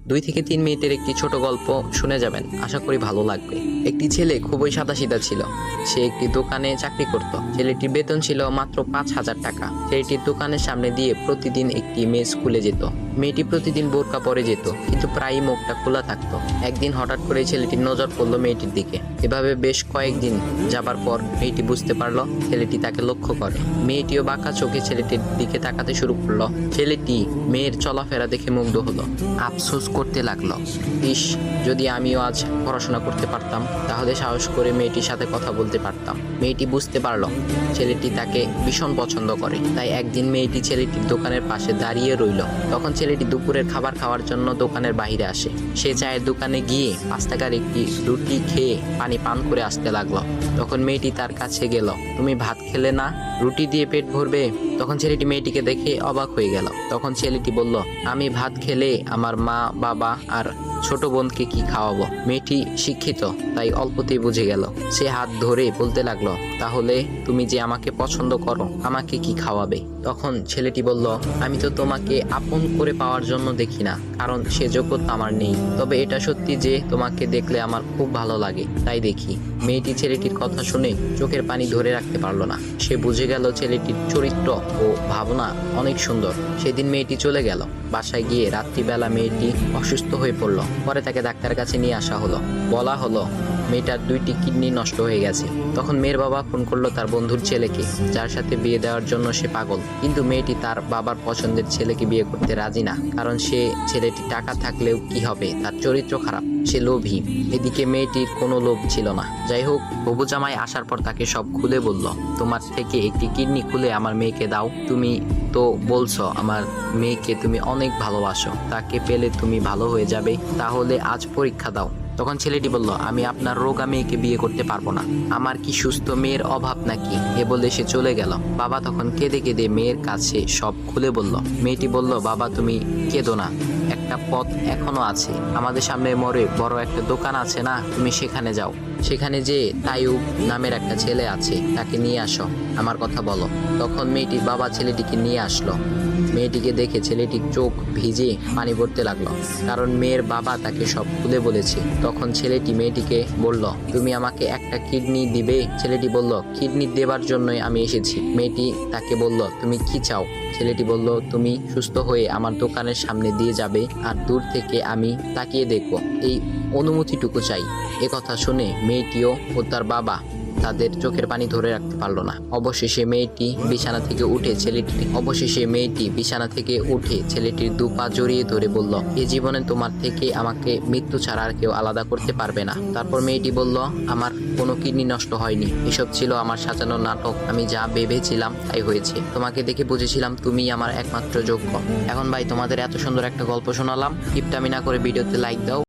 2 থেকে 3 মিনিটের একটি ছোট গল্প শুনে যাবেন, আশা করি ভালো লাগবে। একটি ছেলে খুবই সাদাসিধা ছিল। সে একটি দোকানে চাকরি করত। ছেলেটির বেতন ছিল মাত্র 5,000 টাকা। ছেলেটির দোকানের সামনে দিয়ে প্রতিদিন একটি মেয়ে স্কুলে যেত। মেয়েটি প্রতিদিন বোরকা পরে যেত, কিন্তু প্রায়ই মুখটা খোলা থাকতো। একদিন হঠাৎ করে ছেলেটির নজর পড়লো মেয়েটির দিকে। এভাবে বেশ কয়েকদিন যাবার পর মেয়েটি বুঝতে পারলো ছেলেটি তাকে লক্ষ্য করে। মেয়েটিও বাঁকা চোখে ছেলেটির দিকে তাকাতে শুরু করলো। ছেলেটি মেয়ের চলাফেরা দেখে মুগ্ধ হলো। আফসোস করতে লাগলো, ইস, যদি আমিও আজ পড়াশোনা করতে পারতাম, তাহলে সাহস করে মেয়েটির সাথে কথা বলতে পারতাম। মেয়েটি বুঝতে পারলো ছেলেটি তাকে ভীষণ পছন্দ করে। তাই একদিন মেয়েটি ছেলেটির দোকানের পাশে দাঁড়িয়ে রইল। তখন ছেলেটি দুপুরের খাবার খাওয়ার জন্য দোকানের বাইরে আসে। সে চায়ের দোকানে গিয়ে 5 টাকার একটি রুটি খেয়ে পানি পান করে আসতে লাগলো। তখন মেয়েটি তার কাছে গেল। তুমি ভাত খেলে না, রুটি দিয়ে পেট ভরবে? তখন ছেলেটি মেয়েটিকে দেখে অবাক হয়ে গেল। তখন ছেলেটি বলল, আমি ভাত খেলে আমার মা, বাবা আর ছোট বোনকে কি খাওয়াবো? মেয়েটি শিক্ষিত, তাই অল্পতেই বুঝে গেল। সে হাত ধরে বলতে লাগলো, তাহলে তুমি যে আমাকে পছন্দ করো, আমাকে কি খাওয়াবে? তখন ছেলেটি বলল, আমি তো তোমাকে আপন করে পাওয়ার জন্য দেখি না, কারণ সে যোগ্যতা আমার নেই। তবে এটা সত্যি যে তোমাকে দেখলে আমার খুব ভালো লাগে, তাই দেখি। মেয়েটি ছেলেটির কথা শুনে চোখের পানি ধরে রাখতে পারলো না। সে বুঝে গেল ছেলেটির চরিত্র ও ভাবনা অনেক সুন্দর। সেদিন মেয়েটি চলে গেল। বাসায় গিয়ে রাত্রিবেলা মেয়েটি অসুস্থ হয়ে পড়ল। পরে তাকে ডাক্তারের কাছে নিয়ে আসা হলো। বলা হলো মেয়েটার 2টি কিডনি নষ্ট হয়ে গেছে। তখন মেয়ের বাবা ফোন করলো তার বন্ধুর ছেলেকে, যার সাথে বিয়ে দেওয়ার জন্য সে পাগল। কিন্তু মেয়েটি তার বাবার পছন্দের ছেলেকে বিয়ে করতে রাজি না, কারণ সে ছেলেটি টাকা থাকলেও কি হবে, তার চরিত্র খারাপ, সে লোভী। এদিকে মেয়েটির কোনো লোভ ছিল না। যাই হোক, হবু জামাই আসার পর তাকে সব খুলে বলল, তোমার থেকে একটি কিডনি খুলে আমার মেয়েকে দাও। তুমি তো বলছো আমার মেয়েকে তুমি অনেক ভালোবাসো, তাকে পেলে তুমি ভালো হয়ে যাবে, তাহলে আজ পরীক্ষা দাও। তখন ছেলেটি বলল, আমি আপনার রোগা মেয়েকে বিয়ে করতে পারবো না, আমার কি সুস্থ মেয়ের অভাব নাকি? এ বলে সে চলে গেল। বাবা তখন কেঁদে কেঁদে মেয়ের কাছে সব খুলে বলল। মেয়েটি বলল, বাবা তুমি কেঁদো না, একটা পথ এখনো আছে। আমাদের সামনে মোড়ে বড় একটা দোকান আছে না, তুমি সেখানে যাও। সেখানে যে তাইয়ুব নামের একটা ছেলে আছে, তাকে নিয়ে আসো, আমার কথা বলো। তখন মেয়েটির বাবা ছেলেটিকে নিয়ে আসলো। মেয়েটিকে দেখে ছেলেটির চোখ ভিজে পানি পড়তে লাগলো, কারণ মেয়ের বাবা তাকে সব খুলে বলেছে। তখন ছেলেটি মেয়েটিকে বলল, তুমি আমাকে একটা কিডনি দিবে? ছেলেটি বলল, কিডনি দেবার জন্যই আমি এসেছি। মেয়েটি তাকে বলল, তুমি কি চাও? ছেলেটি বলল, তুমি সুস্থ হয়ে আমার দোকানের সামনে দিয়ে যাবে, আর দূর থেকে আমি তাকিয়ে দেখব, এই অনুমতিটুকু চাই। কথা শুনে মেয়েটিও ও তার বাবা তাদের চোখের পানি ধরে রাখতে পারলো না। অবশেষে মেয়েটি বিছানা থেকে উঠে ছেলেটির 2 পা জড়িয়ে ধরে বলল, এ জীবনে তোমার থেকে আমাকে মৃত্যু ছাড়া আর কেউ আলাদা করতে পারবে না। তারপর মেয়েটি বলল, আমার কোনো কিডনি নষ্ট হয়নি, এসব ছিল আমার সাজানো নাটক। আমি যা ভেবেছিলাম তাই হয়েছে। তোমাকে দেখে বুঝেছিলাম তুমি আমার একমাত্র যোগ্য। এখন ভাই, তোমাদের এত সুন্দর একটা গল্প শোনালাম, কিপটামি না করে ভিডিওতে লাইক দাও।